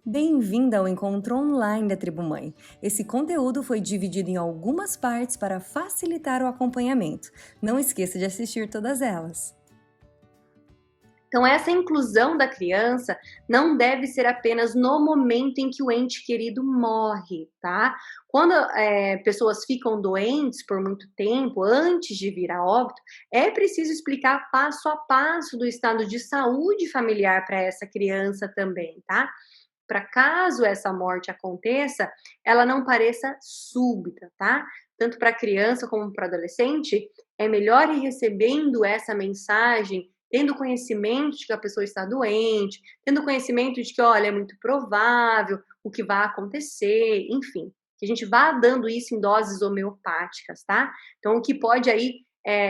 Bem-vinda ao encontro online da Tribo Mãe. Esse conteúdo foi dividido em algumas partes para facilitar o acompanhamento. Não esqueça de assistir todas elas. Então, essa inclusão da criança não deve ser apenas no momento em que o ente querido morre, tá? Quando pessoas ficam doentes por muito tempo, antes de vir a óbito, é preciso explicar passo a passo do estado de saúde familiar para essa criança também, tá? Para caso essa morte aconteça, ela não pareça súbita, tá? Tanto para a criança como para o adolescente, é melhor ir recebendo essa mensagem, tendo conhecimento de que a pessoa está doente, tendo conhecimento de que, olha, é muito provável o que vai acontecer, enfim, que a gente vá dando isso em doses homeopáticas, tá? Então, o que pode aí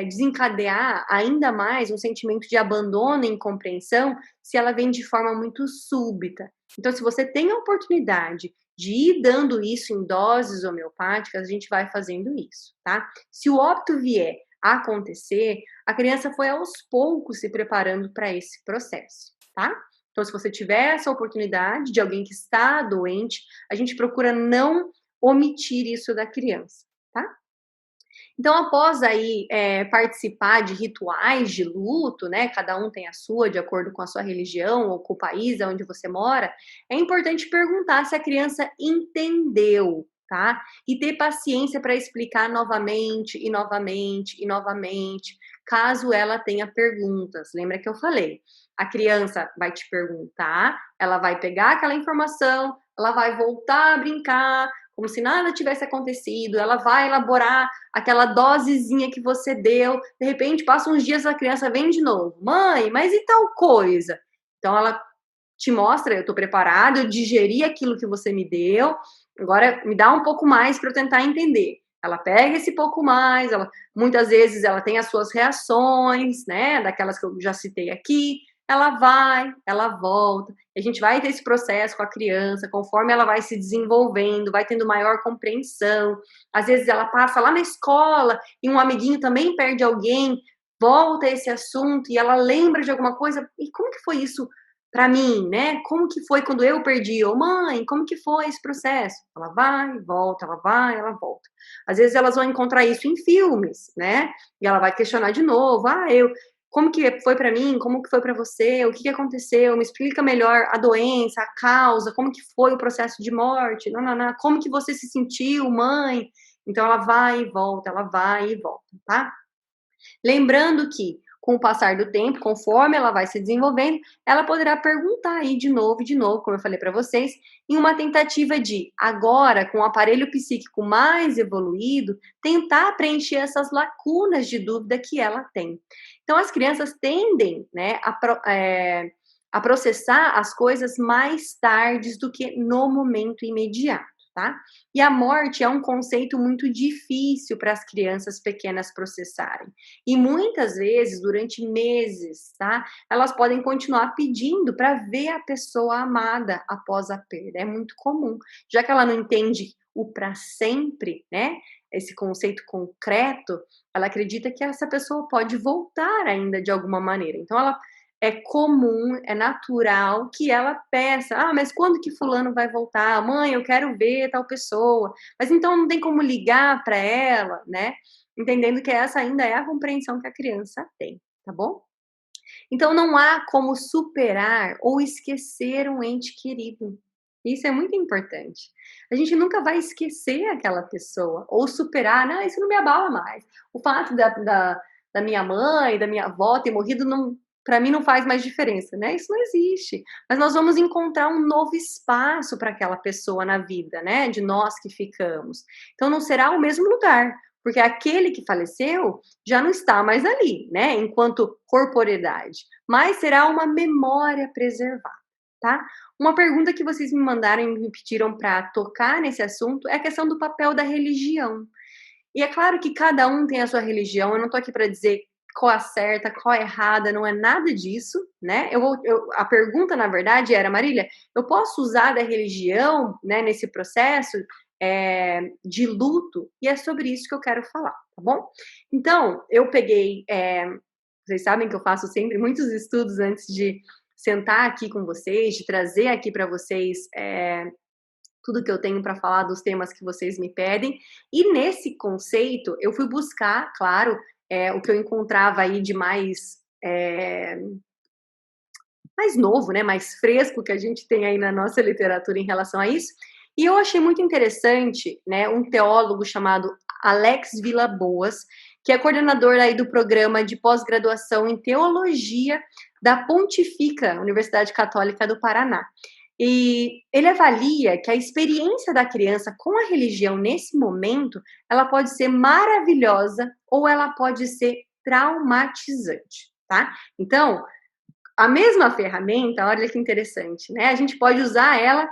desencadear ainda mais um sentimento de abandono e incompreensão se ela vem de forma muito súbita. Então, se você tem a oportunidade de ir dando isso em doses homeopáticas, a gente vai fazendo isso, tá? Se o óbito vier a acontecer, a criança foi aos poucos se preparando para esse processo, tá? Então, se você tiver essa oportunidade de alguém que está doente, a gente procura não omitir isso da criança, tá? Então, após aí participar de rituais de luto, né? Cada um tem a sua, de acordo com a sua religião ou com o país onde você mora, é importante perguntar se a criança entendeu, tá? E ter paciência para explicar novamente e novamente e novamente, caso ela tenha perguntas. Lembra que eu falei? A criança vai te perguntar, ela vai pegar aquela informação, ela vai voltar a brincar, como se nada tivesse acontecido, ela vai elaborar aquela dosezinha que você deu, de repente passa uns dias, a criança vem de novo, mãe, mas e tal coisa? Então ela te mostra, eu estou preparada, eu digeri aquilo que você me deu, agora me dá um pouco mais para eu tentar entender. Ela pega esse pouco mais, muitas vezes ela tem as suas reações, né, daquelas que eu já citei aqui, ela vai, ela volta, a gente vai ter esse processo com a criança, conforme ela vai se desenvolvendo, vai tendo maior compreensão. Às vezes ela passa lá na escola e um amiguinho também perde alguém, volta a esse assunto e ela lembra de alguma coisa, e como que foi isso para mim, né? Como que foi quando eu perdi? Ô mãe, como que foi esse processo? Ela vai, volta, ela vai, ela volta. Às vezes elas vão encontrar isso em filmes, né? E ela vai questionar de novo, como que foi para mim? Como que foi para você? O que aconteceu? Me explica melhor a doença, a causa, como que foi o processo de morte? Não, não, não. Como que você se sentiu, mãe? Então ela vai e volta, ela vai e volta, tá? Lembrando que, com o passar do tempo, conforme ela vai se desenvolvendo, ela poderá perguntar aí de novo, como eu falei para vocês, em uma tentativa de, agora, com o aparelho psíquico mais evoluído, tentar preencher essas lacunas de dúvida que ela tem. Então, as crianças tendem, né, a processar as coisas mais tarde do que no momento imediato, tá? E a morte é um conceito muito difícil para as crianças pequenas processarem. E muitas vezes, durante meses, tá? Elas podem continuar pedindo para ver a pessoa amada após a perda. É muito comum. Já que ela não entende o para sempre, né? Esse conceito concreto, ela acredita que essa pessoa pode voltar ainda de alguma maneira. Então, ela é comum, é natural que ela peça: ah, mas quando que fulano vai voltar? Mãe, eu quero ver tal pessoa. Mas então não tem como ligar para ela, né? Entendendo que essa ainda é a compreensão que a criança tem, tá bom? Então não há como superar ou esquecer um ente querido. Isso é muito importante. A gente nunca vai esquecer aquela pessoa ou superar, não, isso não me abala mais. O fato da minha mãe, da minha avó ter morrido, não, para mim não faz mais diferença, né? Isso não existe. Mas nós vamos encontrar um novo espaço para aquela pessoa na vida, né? De nós que ficamos. Então não será o mesmo lugar, porque aquele que faleceu já não está mais ali, né? Enquanto corporeidade, mas será uma memória preservada, tá? Uma pergunta que vocês me mandaram e me pediram para tocar nesse assunto é a questão do papel da religião. E é claro que cada um tem a sua religião, eu não tô aqui para dizer qual é a certa, qual é a errada, não é nada disso, né? A pergunta, na verdade, era: Marília, eu posso usar da religião, né, nesse processo de luto? E é sobre isso que eu quero falar, tá bom? Então, eu peguei, vocês sabem que eu faço sempre muitos estudos antes de sentar aqui com vocês, de trazer aqui para vocês tudo que eu tenho para falar dos temas que vocês me pedem. E nesse conceito, eu fui buscar, claro, o que eu encontrava aí de mais novo, né, mais fresco que a gente tem aí na nossa literatura em relação a isso. E eu achei muito interessante, né, um teólogo chamado Alex Vilas-Boas, que é coordenador aí do programa de pós-graduação em teologia da Pontifica Universidade Católica do Paraná. E ele avalia que a experiência da criança com a religião nesse momento, ela pode ser maravilhosa ou ela pode ser traumatizante, tá? Então, a mesma ferramenta, olha que interessante, né? A gente pode usar ela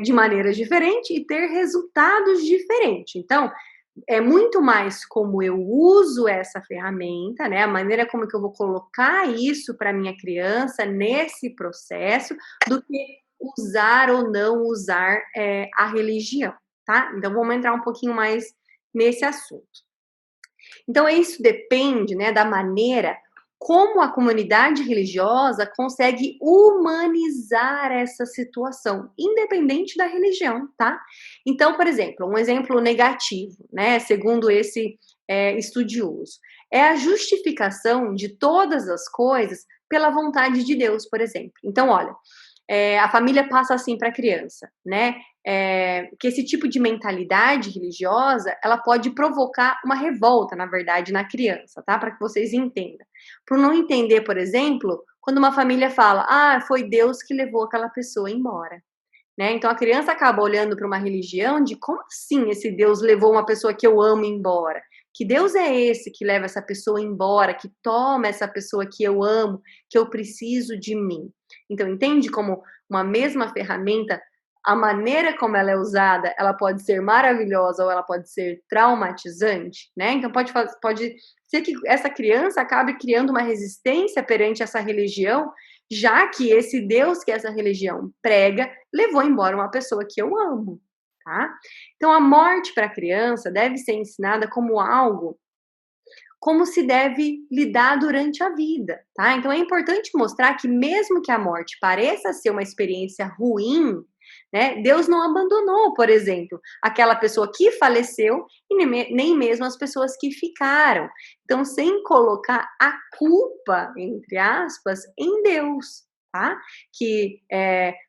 de maneiras diferentes e ter resultados diferentes. Então, é muito mais como eu uso essa ferramenta, né? A maneira como que eu vou colocar isso para minha criança nesse processo, do que usar ou não usar a religião, tá? Então, vamos entrar um pouquinho mais nesse assunto. Então, isso depende, né, da maneira como a comunidade religiosa consegue humanizar essa situação, independente da religião, tá? Então, por exemplo, um exemplo negativo, né, segundo esse estudioso, é a justificação de todas as coisas pela vontade de Deus, por exemplo. Então, olha, a família passa assim para a criança, né? Que esse tipo de mentalidade religiosa, ela pode provocar uma revolta, na verdade, na criança, tá? Para que vocês entendam. Por não entender, por exemplo, quando uma família fala, foi Deus que levou aquela pessoa embora, né? Então a criança acaba olhando para uma religião de como assim esse Deus levou uma pessoa que eu amo embora? Que Deus é esse que leva essa pessoa embora, que toma essa pessoa que eu amo, que eu preciso de mim? Então, entende como uma mesma ferramenta, a maneira como ela é usada, ela pode ser maravilhosa ou ela pode ser traumatizante, né? Então, pode ser que essa criança acabe criando uma resistência perante essa religião, já que esse Deus que essa religião prega levou embora uma pessoa que eu amo, tá? Então, a morte para a criança deve ser ensinada como algo como se deve lidar durante a vida, tá? Então é importante mostrar que mesmo que a morte pareça ser uma experiência ruim, né, Deus não abandonou, por exemplo, aquela pessoa que faleceu e nem mesmo as pessoas que ficaram. Então, sem colocar a culpa, entre aspas, em Deus, tá? Que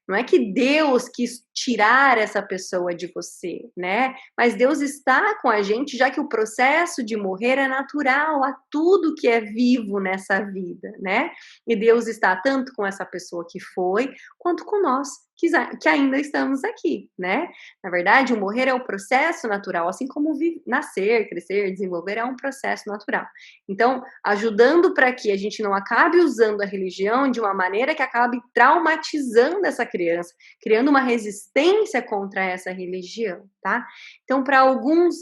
não é que Deus quis tirar essa pessoa de você, né? Mas Deus está com a gente, já que o processo de morrer é natural a tudo que é vivo nessa vida, né? E Deus está tanto com essa pessoa que foi, quanto com nós, que ainda estamos aqui, né? Na verdade, o morrer é o processo natural, assim como nascer, crescer, desenvolver é um processo natural. Então, ajudando para que a gente não acabe usando a religião de uma maneira que acabe traumatizando essa criança, criando uma resistência contra essa religião, tá? Então, para alguns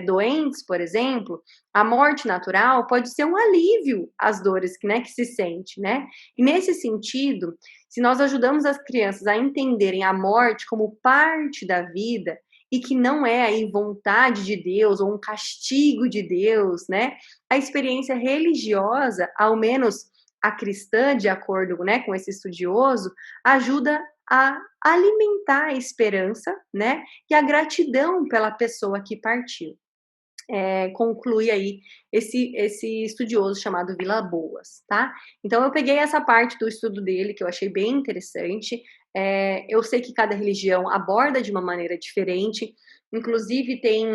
doentes, por exemplo, a morte natural pode ser um alívio às dores que se sente, né? E nesse sentido, se nós ajudamos as crianças a entenderem a morte como parte da vida e que não é aí vontade de Deus ou um castigo de Deus, né? A experiência religiosa, ao menos a cristã, de acordo, com esse estudioso, ajuda a alimentar a esperança, né? E a gratidão pela pessoa que partiu. Conclui aí esse estudioso chamado Vilas-Boas, tá? Então eu peguei essa parte do estudo dele que eu achei bem interessante. Eu sei que cada religião aborda de uma maneira diferente. Inclusive tem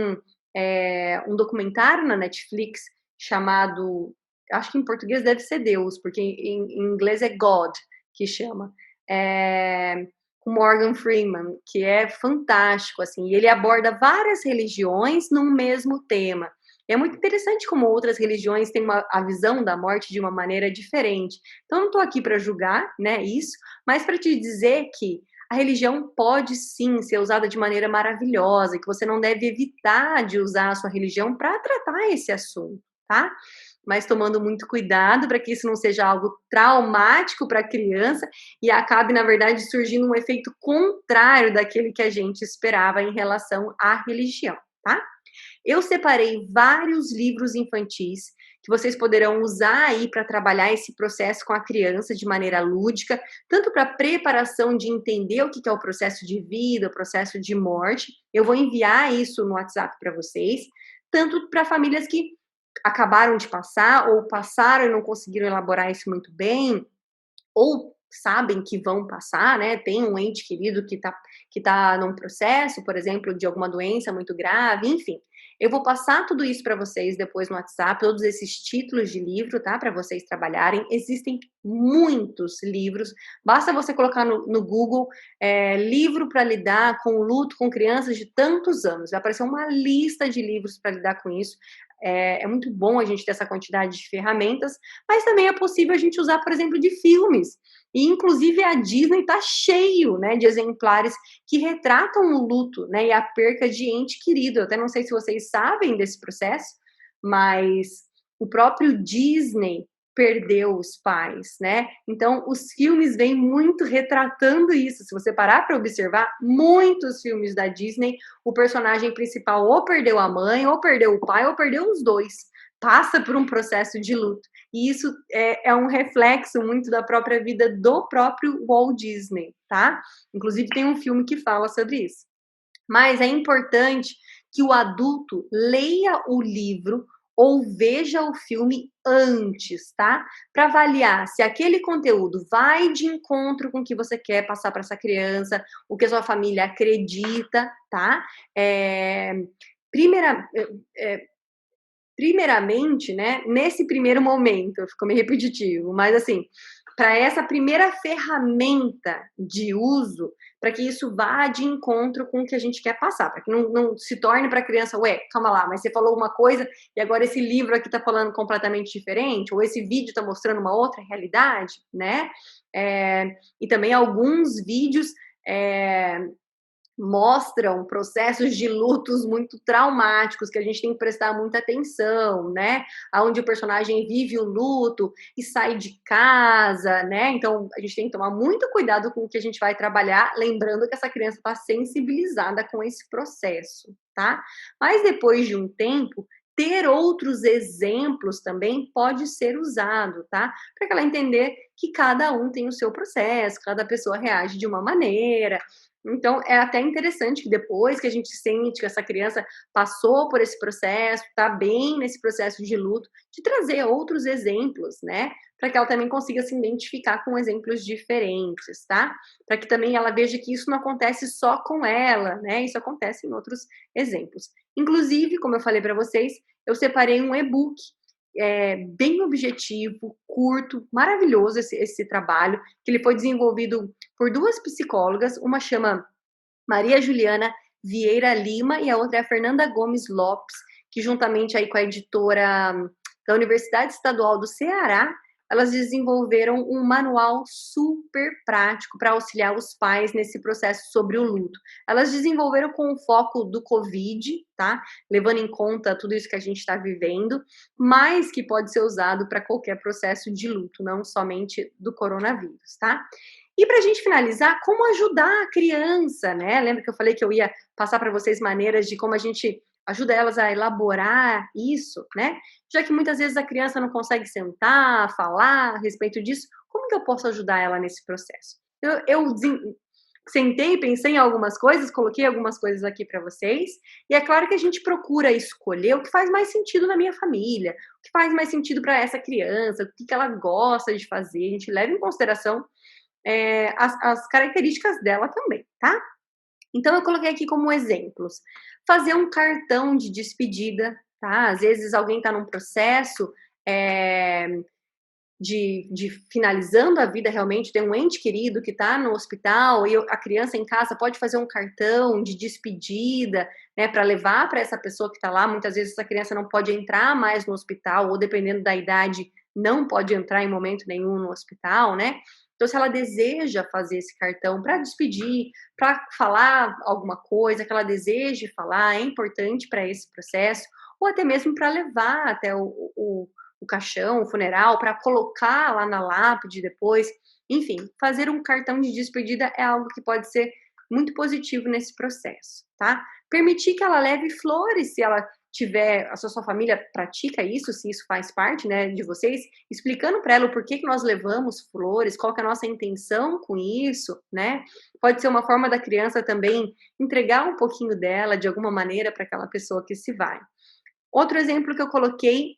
um documentário na Netflix chamado, acho que em português deve ser Deus, porque em inglês é God que chama. Com Morgan Freeman, que é fantástico, assim, e ele aborda várias religiões num mesmo tema. E é muito interessante como outras religiões têm a visão da morte de uma maneira diferente. Então, não estou aqui para julgar, isso, mas para te dizer que a religião pode sim ser usada de maneira maravilhosa, e que você não deve evitar de usar a sua religião para tratar esse assunto, tá? Mas tomando muito cuidado para que isso não seja algo traumático para a criança e acabe, na verdade, surgindo um efeito contrário daquele que a gente esperava em relação à religião, tá? Eu separei vários livros infantis que vocês poderão usar aí para trabalhar esse processo com a criança de maneira lúdica, tanto para preparação de entender o que é o processo de vida, o processo de morte. Eu vou enviar isso no WhatsApp para vocês, tanto para famílias que acabaram de passar ou passaram e não conseguiram elaborar isso muito bem, ou sabem que vão passar, né? Tem um ente querido que tá num processo, por exemplo, de alguma doença muito grave, enfim. Eu vou passar tudo isso para vocês depois no WhatsApp, todos esses títulos de livro, tá? Para vocês trabalharem. Existem muitos livros. Basta você colocar no Google livro para lidar com o luto com crianças de tantos anos. Vai aparecer uma lista de livros para lidar com isso. É muito bom a gente ter essa quantidade de ferramentas, mas também é possível a gente usar, por exemplo, de filmes. E, inclusive, a Disney está cheio, né, de exemplares que retratam o luto, né, e a perca de ente querido. Eu até não sei se vocês sabem desse processo, mas o próprio Disney perdeu os pais, né? Então, os filmes vêm muito retratando isso. Se você parar para observar, muitos filmes da Disney, o personagem principal ou perdeu a mãe, ou perdeu o pai, ou perdeu os dois. Passa por um processo de luto. E isso é um reflexo muito da própria vida do próprio Walt Disney, tá? Inclusive, tem um filme que fala sobre isso. Mas é importante que o adulto leia o livro ou veja o filme antes, tá? Para avaliar se aquele conteúdo vai de encontro com o que você quer passar para essa criança, o que a sua família acredita, tá? Primeiramente, né, nesse primeiro momento, ficou meio repetitivo, mas assim, para essa primeira ferramenta de uso, para que isso vá de encontro com o que a gente quer passar, para que não se torne para a criança, ué, calma lá, mas você falou uma coisa e agora esse livro aqui está falando completamente diferente, ou esse vídeo está mostrando uma outra realidade, né? E também alguns vídeos mostram processos de lutos muito traumáticos, que a gente tem que prestar muita atenção, né? Onde o personagem vive o luto e sai de casa, né? Então, a gente tem que tomar muito cuidado com o que a gente vai trabalhar, lembrando que essa criança está sensibilizada com esse processo, tá? Mas depois de um tempo, ter outros exemplos também pode ser usado, tá? Para ela entender que cada um tem o seu processo, cada pessoa reage de uma maneira. Então, é até interessante que depois que a gente sente que essa criança passou por esse processo, está bem nesse processo de luto, de trazer outros exemplos, né? Para que ela também consiga se identificar com exemplos diferentes, tá? Para que também ela veja que isso não acontece só com ela, né? Isso acontece em outros exemplos. Inclusive, como eu falei para vocês, eu separei um e-book bem objetivo, curto, maravilhoso esse trabalho, que ele foi desenvolvido por duas psicólogas, uma chama Maria Juliana Vieira Lima e a outra é a Fernanda Gomes Lopes, que juntamente aí com a editora da Universidade Estadual do Ceará, elas desenvolveram um manual super prático para auxiliar os pais nesse processo sobre o luto. Elas desenvolveram com o foco do Covid, tá? Levando em conta tudo isso que a gente está vivendo, mas que pode ser usado para qualquer processo de luto, não somente do coronavírus, tá? E para a gente finalizar, como ajudar a criança, né? Lembra que eu falei que eu ia passar para vocês maneiras de como a gente ajuda elas a elaborar isso, né? Já que muitas vezes a criança não consegue sentar, falar a respeito disso, como que eu posso ajudar ela nesse processo? Eu sentei, pensei em algumas coisas, coloquei algumas coisas aqui para vocês, e é claro que a gente procura escolher o que faz mais sentido na minha família, o que faz mais sentido para essa criança, o que ela gosta de fazer, a gente leva em consideração as características dela também, tá? Então, eu coloquei aqui como exemplos. Fazer um cartão de despedida, tá? Às vezes alguém está num processo de finalizando a vida realmente, tem um ente querido que está no hospital e a criança em casa pode fazer um cartão de despedida, né, para levar para essa pessoa que está lá. Muitas vezes essa criança não pode entrar mais no hospital, ou dependendo da idade, não pode entrar em momento nenhum no hospital, né? Então, se ela deseja fazer esse cartão para despedir, para falar alguma coisa que ela deseje falar, é importante para esse processo, ou até mesmo para levar até o caixão, o funeral, para colocar lá na lápide depois. Enfim, fazer um cartão de despedida é algo que pode ser muito positivo nesse processo, tá? Permitir que ela leve flores, se ela tiver, a sua família pratica isso, se isso faz parte, né, de vocês, explicando para ela o porquê que nós levamos flores, qual que é a nossa intenção com isso, né? Pode ser uma forma da criança também entregar um pouquinho dela de alguma maneira para aquela pessoa que se vai. Outro exemplo que eu coloquei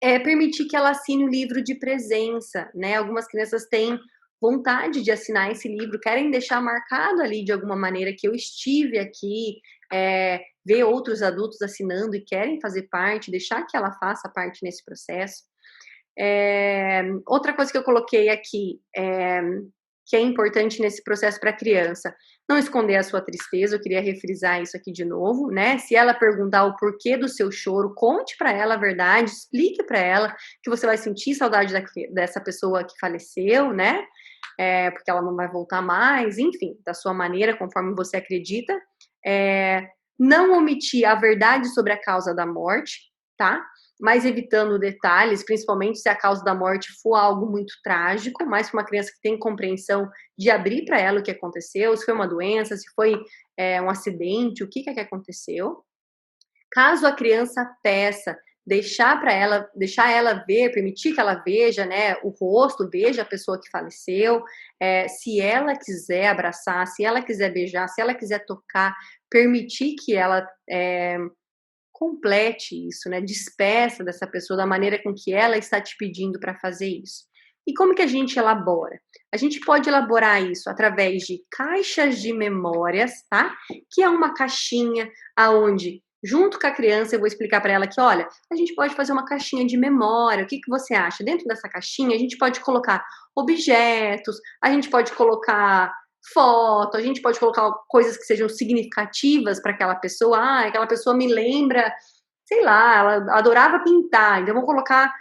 é permitir que ela assine o livro de presença, né? Algumas crianças têm vontade de assinar esse livro, querem deixar marcado ali de alguma maneira que eu estive aqui, ver outros adultos assinando e querem fazer parte, deixar que ela faça parte nesse processo. Outra coisa que eu coloquei aqui, que é importante nesse processo para a criança, não esconder a sua tristeza, eu queria refrisar isso aqui de novo, né? Se ela perguntar o porquê do seu choro, conte para ela a verdade, explique para ela que você vai sentir saudade dessa pessoa que faleceu, né? Porque ela não vai voltar mais, enfim, da sua maneira, conforme você acredita. Não omitir a verdade sobre a causa da morte, tá? Mas evitando detalhes, principalmente se a causa da morte for algo muito trágico, mas para uma criança que tem compreensão de abrir para ela o que aconteceu, se foi uma doença, se foi um acidente, o que é que aconteceu. Caso a criança peça, deixar ela ver, permitir que ela veja, né, o rosto, veja a pessoa que faleceu, se ela quiser abraçar, se ela quiser beijar, se ela quiser tocar, permitir que ela complete isso, né? Despeça dessa pessoa da maneira com que ela está te pedindo para fazer isso. E como que a gente elabora? A gente pode elaborar isso através de caixas de memórias, tá? Que é uma caixinha aonde, junto com a criança, eu vou explicar para ela que, olha, a gente pode fazer uma caixinha de memória. O que que você acha? Dentro dessa caixinha, a gente pode colocar objetos, a gente pode colocar foto, a gente pode colocar coisas que sejam significativas para aquela pessoa. Ah, aquela pessoa me lembra, sei lá, ela adorava pintar, então eu vou colocar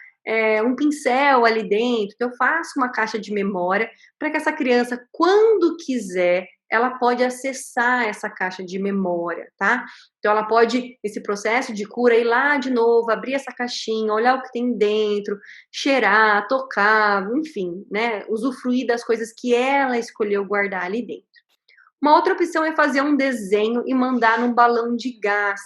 um pincel ali dentro. Então eu faço uma caixa de memória para que essa criança, quando quiser, ela pode acessar essa caixa de memória, tá? Então ela pode, esse processo de cura, ir lá de novo, abrir essa caixinha, olhar o que tem dentro, cheirar, tocar, enfim, né? Usufruir das coisas que ela escolheu guardar ali dentro. Uma outra opção é fazer um desenho e mandar num balão de gás.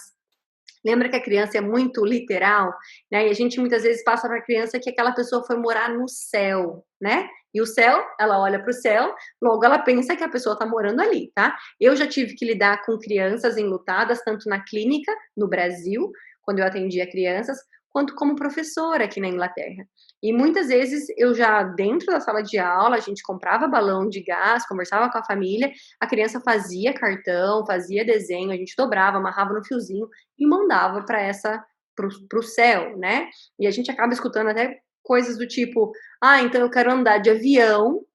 Lembra que a criança é muito literal, né? E a gente muitas vezes passa para a criança que aquela pessoa foi morar no céu, né? E o céu, ela olha para o céu, logo ela pensa que a pessoa está morando ali, tá? Eu já tive que lidar com crianças enlutadas, tanto na clínica, no Brasil, quando eu atendia crianças, quanto como professora aqui na Inglaterra. E muitas vezes eu já, dentro da sala de aula, a gente comprava balão de gás, conversava com a família, a criança fazia cartão, fazia desenho, a gente dobrava, amarrava no fiozinho e mandava para o céu, né? E a gente acaba escutando até coisas do tipo, então eu quero andar de avião,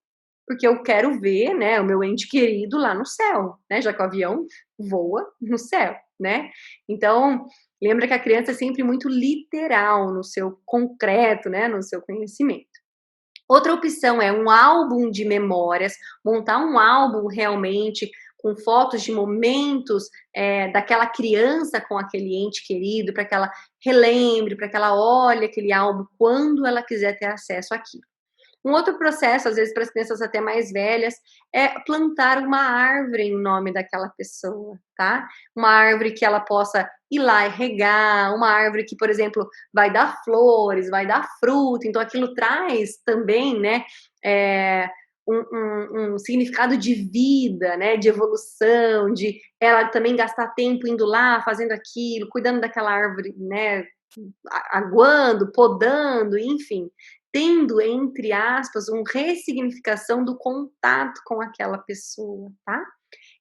porque eu quero ver, né, o meu ente querido lá no céu, né? Já que o avião voa no céu, né? Então, lembra que a criança é sempre muito literal no seu concreto, né, no seu conhecimento. Outra opção é um álbum de memórias, montar um álbum realmente com fotos de momentos daquela criança com aquele ente querido, para que ela relembre, para que ela olhe aquele álbum quando ela quiser ter acesso àquilo. Um outro processo, às vezes para as crianças até mais velhas, é plantar uma árvore em nome daquela pessoa, tá? Uma árvore que ela possa ir lá e regar, uma árvore que, por exemplo, vai dar flores, vai dar fruta, então aquilo traz também, né, um significado de vida, né, de evolução, de ela também gastar tempo indo lá, fazendo aquilo, cuidando daquela árvore, né, aguando, podando, enfim, tendo, entre aspas, uma ressignificação do contato com aquela pessoa, tá?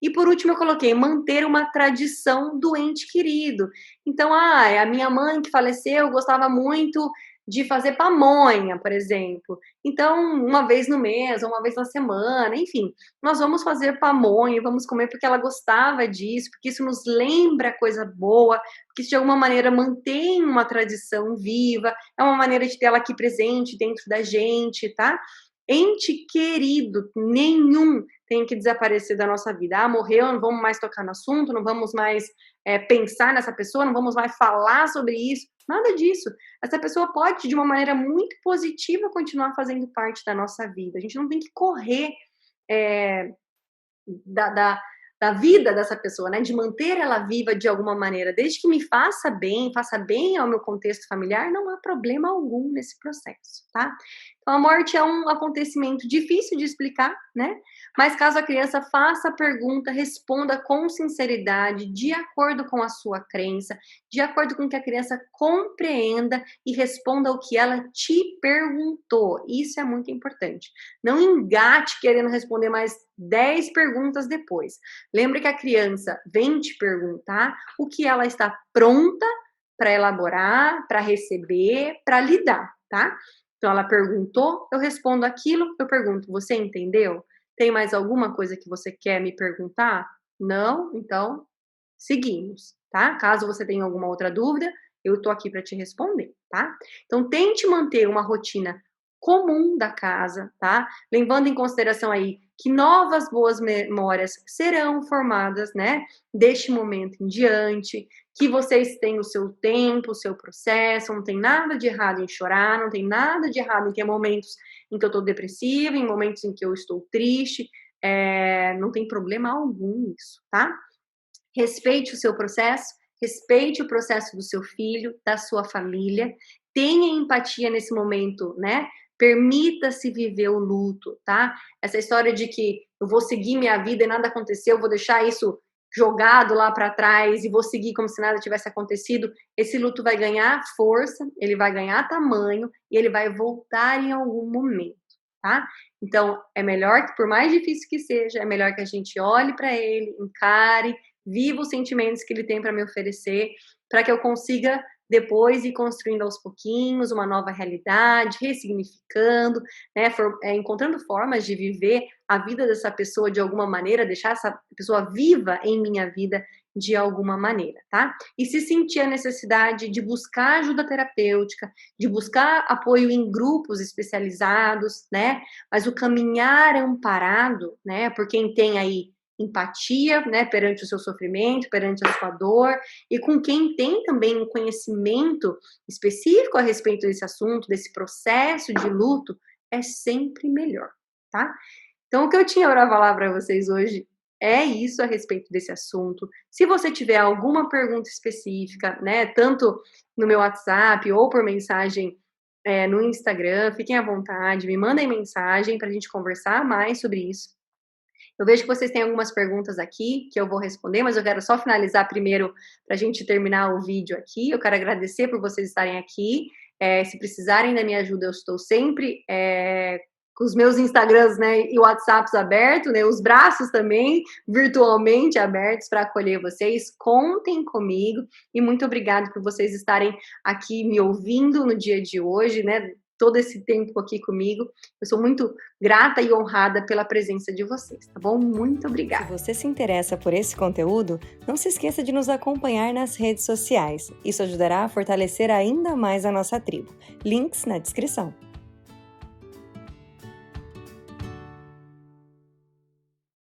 E por último eu coloquei manter uma tradição do ente querido. Então, a minha mãe que faleceu gostava muito de fazer pamonha, por exemplo. Então, uma vez no mês, ou uma vez na semana, enfim, nós vamos fazer pamonha, vamos comer porque ela gostava disso, porque isso nos lembra coisa boa, porque isso de alguma maneira mantém uma tradição viva, é uma maneira de ter ela aqui presente dentro da gente, tá? Ente querido, nenhum tem que desaparecer da nossa vida. Morreu, não vamos mais tocar no assunto, não vamos mais pensar nessa pessoa, não vamos mais falar sobre isso, nada disso. Essa pessoa pode, de uma maneira muito positiva, continuar fazendo parte da nossa vida. A gente não tem que correr é, da, da, da vida dessa pessoa, né? De manter ela viva de alguma maneira, desde que me faça bem ao meu contexto familiar, não há problema algum nesse processo, tá? Então, a morte é um acontecimento difícil de explicar, né? Mas caso a criança faça a pergunta, responda com sinceridade, de acordo com a sua crença, de acordo com o que a criança compreenda e responda o que ela te perguntou. Isso é muito importante. Não engate querendo responder mais 10 perguntas depois. Lembre que a criança vem te perguntar o que ela está pronta para elaborar, para receber, para lidar, tá? Então, ela perguntou, eu respondo aquilo, eu pergunto, você entendeu? Tem mais alguma coisa que você quer me perguntar? Não? Então, seguimos, tá? Caso você tenha alguma outra dúvida, eu tô aqui para te responder, tá? Então, tente manter uma rotina comum da casa, tá? Levando em consideração aí que novas boas memórias serão formadas, né? Deste momento em diante, que vocês têm o seu tempo, o seu processo, não tem nada de errado em chorar, não tem nada de errado em ter momentos em que eu tô depressiva, em momentos em que eu estou triste, não tem problema algum nisso, tá? Respeite o seu processo, respeite o processo do seu filho, da sua família, tenha empatia nesse momento, né? Permita-se viver o luto, tá? Essa história de que eu vou seguir minha vida e nada aconteceu, eu vou deixar isso jogado lá para trás e vou seguir como se nada tivesse acontecido, esse luto vai ganhar força, ele vai ganhar tamanho e ele vai voltar em algum momento, tá? Então, é melhor que, por mais difícil que seja, é melhor que a gente olhe para ele, encare, viva os sentimentos que ele tem para me oferecer, para que eu consiga depois ir construindo aos pouquinhos uma nova realidade, ressignificando, né, encontrando formas de viver a vida dessa pessoa de alguma maneira, deixar essa pessoa viva em minha vida de alguma maneira, tá? E se sentir a necessidade de buscar ajuda terapêutica, de buscar apoio em grupos especializados, né? Mas o caminhar amparado, né, por quem tem aí empatia, né, perante o seu sofrimento, perante a sua dor, e com quem tem também um conhecimento específico a respeito desse assunto, desse processo de luto, é sempre melhor, tá? Então, o que eu tinha para falar para vocês hoje é isso a respeito desse assunto. Se você tiver alguma pergunta específica, né, tanto no meu WhatsApp ou por mensagem no Instagram, fiquem à vontade, me mandem mensagem para a gente conversar mais sobre isso. Eu vejo que vocês têm algumas perguntas aqui que eu vou responder, mas eu quero só finalizar primeiro para a gente terminar o vídeo aqui. Eu quero agradecer por vocês estarem aqui. Se precisarem da minha ajuda, eu estou sempre com os meus Instagrams, né, e WhatsApps abertos, né, os braços também virtualmente abertos para acolher vocês. Contem comigo e muito obrigada por vocês estarem aqui me ouvindo no dia de hoje, né? Todo esse tempo aqui comigo. Eu sou muito grata e honrada pela presença de vocês, tá bom? Muito obrigada. Se você se interessa por esse conteúdo, não se esqueça de nos acompanhar nas redes sociais. Isso ajudará a fortalecer ainda mais a nossa tribo. Links na descrição.